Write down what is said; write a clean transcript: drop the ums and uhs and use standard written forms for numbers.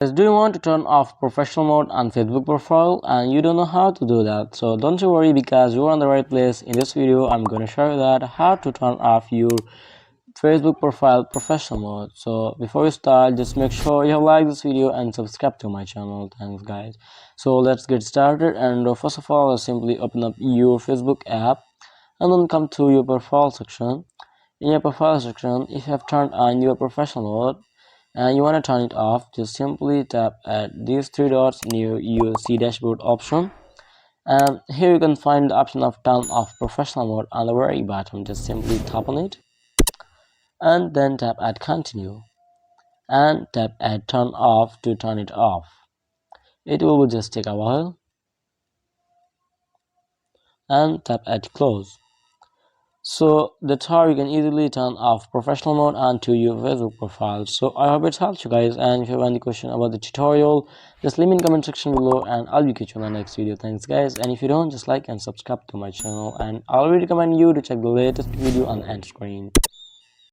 Do you want to turn off professional mode on Facebook profile and you don't know how to do that? So don't you worry, because you're on the right place. In this video I'm going to show you that how to turn off your Facebook profile professional mode. So before you start, just make sure you have liked this video and subscribe to my channel. Thanks guys. So let's get started. And first of all, simply open up your Facebook app and then come to your profile section. In your profile section, if you have turned on your professional mode and you want to turn it off, just simply tap at these three dots near your see dashboard option, and here you can find the option of turn off professional mode on the very bottom. Just simply tap on it and then tap at continue and tap at turn off to turn it off. It will just take a while, and tap at close. So that's how you can easily turn off professional mode onto your Facebook profile. So I hope it helps you guys, and if you have any question about the tutorial, just leave me in the comment section below and I'll be catching you in the next video. Thanks guys, and if you don't, just like and subscribe to my channel, and I'll recommend you to check the latest video on the end screen.